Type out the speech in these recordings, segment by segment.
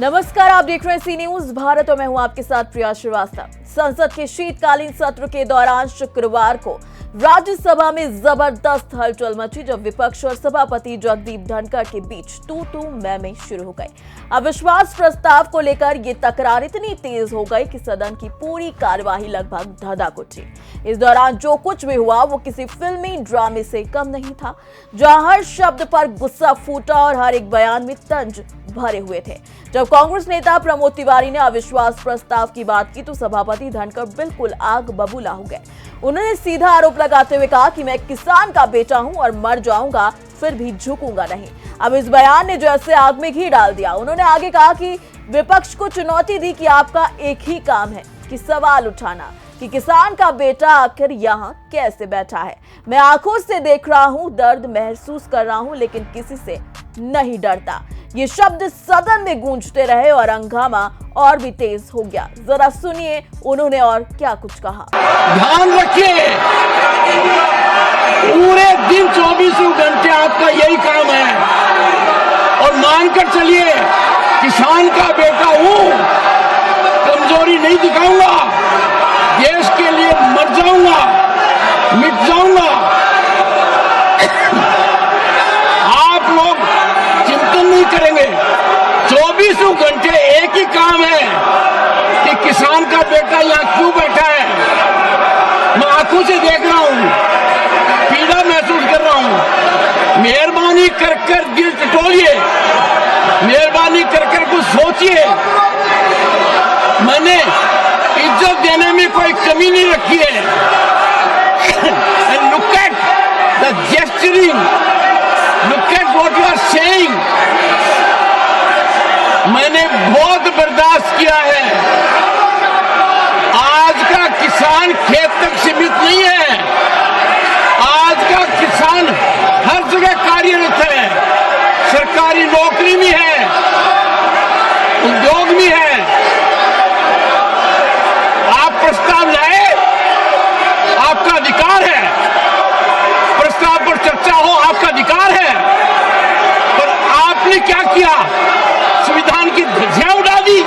नमस्कार, आप देख रहे हैं सी न्यूज भारत और मैं हूं आपके साथ प्रिया श्रीवास्तव। संसद के शीतकालीन सत्र के दौरान शुक्रवार को राज्यसभा में जबरदस्त हलचल मची जब विपक्ष और सभापति जगदीप धनखड़ के बीच तू मैं शुरू हो गई। अविश्वास प्रस्ताव को लेकर ये तकरार इतनी तेज हो गई कि सदन की पूरी कार्यवाही लगभग धधक उठी। इस दौरान जो कुछ भी हुआ वो किसी फिल्मी ड्रामे से कम नहीं था, जहां हर शब्द पर गुस्सा फूटा और हर एक बयान में तंज भरे हुए थे। जब कांग्रेस नेता प्रमोद तिवारी ने अविश्वास प्रस्ताव की बात की तो सभापति धनखड़ बिल्कुल आग बबूला हो गए। उन्होंने सीधा आरोप लगाते हुए कहा कि मैं किसान का बेटा हूं और मर जाऊंगा फिर भी झुकूंगा नहीं। अब इस बयान ने जैसे आग में घी डाल दिया। उन्होंने आगे कहा कि विपक्ष को चुनौती दी कि आपका एक ही काम है कि सवाल उठाना कि किसान का बेटा आखिर यहाँ कैसे बैठा है। मैं आंखों से देख रहा हूँ, दर्द महसूस कर रहा हूँ, लेकिन किसी से नहीं डरता। ये शब्द सदन में गूंजते रहे और हंगामा और भी तेज हो गया। जरा सुनिए उन्होंने और क्या कुछ कहा। ध्यान रखिए, पूरे दिन 24 घंटे आपका यही काम है और मानकर चलिए किसान का बेटा हूं, कमजोरी नहीं दिखाऊंगा, देश के लिए मर जाऊंगा, मिट जाऊंगा। आप लोग चिंतन नहीं करेंगे। 24 घंटे एक ही काम है कि किसान का बेटा यहाँ क्यों बैठा है। मैं आंखों से देख रहा हूँ, पीड़ा महसूस कर रहा हूँ। मेहरबानी कर दिल टटोलिए, मेहरबानी कर कुछ सोचिए। मैंने इज्जत देने में कोई कमी नहीं रखी है। And look at the gesturing, look at what you are saying. मैंने बहुत बर्दाश्त किया है। आज का किसान खेत तक सीमित नहीं है। आज का किसान हर जगह कार्यरत है, सरकारी नौकरी में है, उद्योग में है। आप प्रस्ताव लाए, आपका अधिकार है। प्रस्ताव पर चर्चा हो, आपका अधिकार है। पर आपने क्या किया? संविधान की धज्जियां उड़ा दी।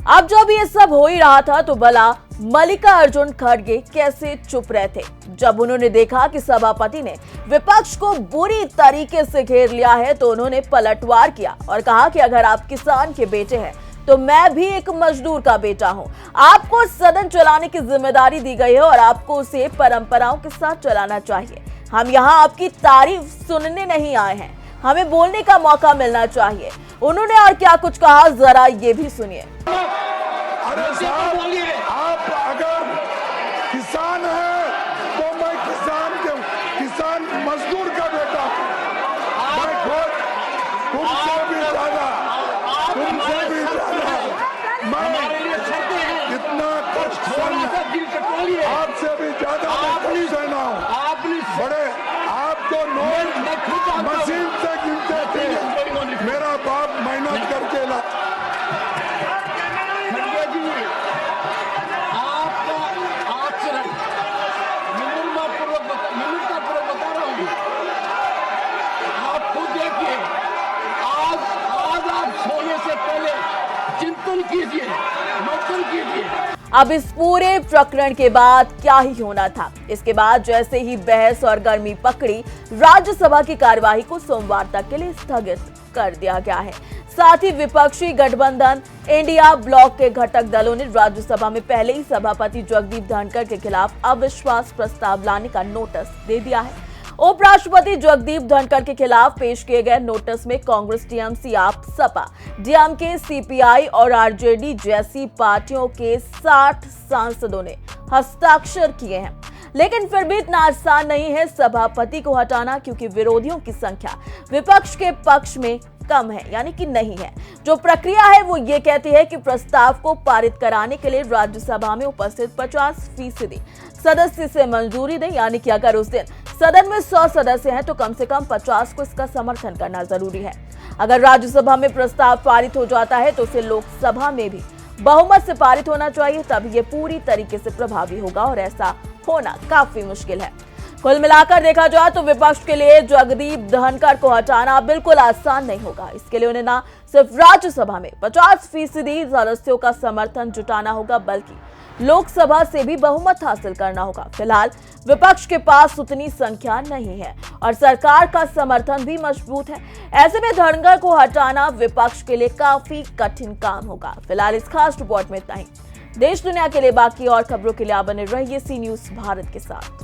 अब जब ये सब हो ही रहा था तो भला मल्लिकार्जुन खड़गे कैसे चुप रहे थे। जब उन्होंने देखा कि सभापति ने विपक्ष को बुरी तरीके से घेर लिया है तो उन्होंने पलटवार किया और कहा कि अगर आप किसान के बेटे हैं तो मैं भी एक मजदूर का बेटा हूं। आपको सदन चलाने की जिम्मेदारी दी गई है और आपको उसे परंपराओं के साथ चलाना चाहिए। हम यहाँ आपकी तारीफ सुनने नहीं आए हैं, हमें बोलने का मौका मिलना चाहिए। उन्होंने और क्या कुछ कहा, जरा ये भी सुनिए। अरे साहब, आप अगर किसान हैं तो मैं किसान मजदूर का बेटा हूं। मैं खुद तुमसे भी ज्यादा मैं इतना कष्ट आपसे भी ज्यादा सहना हूं। बड़े आप तो नोट मशीन से गिनते थे, मेरा बाप मेहनत करके ला। कीजिए, मंथन कीजिए। अब इस पूरे प्रकरण के बाद क्या ही होना था। इसके बाद जैसे ही बहस और गर्मी पकड़ी, राज्यसभा की कार्यवाही को सोमवार तक के लिए स्थगित कर दिया गया है। साथ ही विपक्षी गठबंधन इंडिया ब्लॉक के घटक दलों ने राज्यसभा में पहले ही सभापति जगदीप धनखड़ के खिलाफ अविश्वास प्रस्ताव लाने का नोटिस दे दिया है। उपराष्ट्रपति जगदीप धनखड़ के खिलाफ पेश किए गए नोटिस में कांग्रेस, टीएमसी, आप, सपा, डीएमके, सीपीआई और आरजेडी जैसी पार्टियों के 60 सांसदों ने हस्ताक्षर किए हैं। लेकिन फिर भी इतना आसान नहीं है सभापति को हटाना, क्योंकि विरोधियों की संख्या विपक्ष के पक्ष में कम है, यानी कि नहीं है। जो प्रक्रिया है वो ये कहती है कि प्रस्ताव को पारित कराने के लिए राज्यसभा में उपस्थित 50% सदस्य से मंजूरी दें, यानी कि अगर उस दिन सदन में 100 सदस्य हैं तो कम से कम 50 को इसका समर्थन करना जरूरी है। अगर राज्यसभा में प्रस्ताव पारित हो जाता है तो उसे लोकसभा में भी बहुमत से पारित होना चाहिए, तभी ये पूरी तरीके से प्रभावी होगा और ऐसा होना काफी मुश्किल है। कुल मिलाकर देखा जाए तो विपक्ष के लिए जगदीप धनखड़ को हटाना बिल्कुल आसान नहीं होगा। इसके लिए उन्हें न सिर्फ राज्यसभा में 50% सदस्यों का समर्थन जुटाना होगा, बल्कि लोकसभा से भी बहुमत हासिल करना होगा। फिलहाल विपक्ष के पास उतनी संख्या नहीं है और सरकार का समर्थन भी मजबूत है। ऐसे में धनखड़ को हटाना विपक्ष के लिए काफी कठिन काम होगा। फिलहाल इस खास रिपोर्ट में इतना ही। देश दुनिया के लिए बाकी और खबरों के लिए आप बने रहिए सी न्यूज़ भारत के साथ।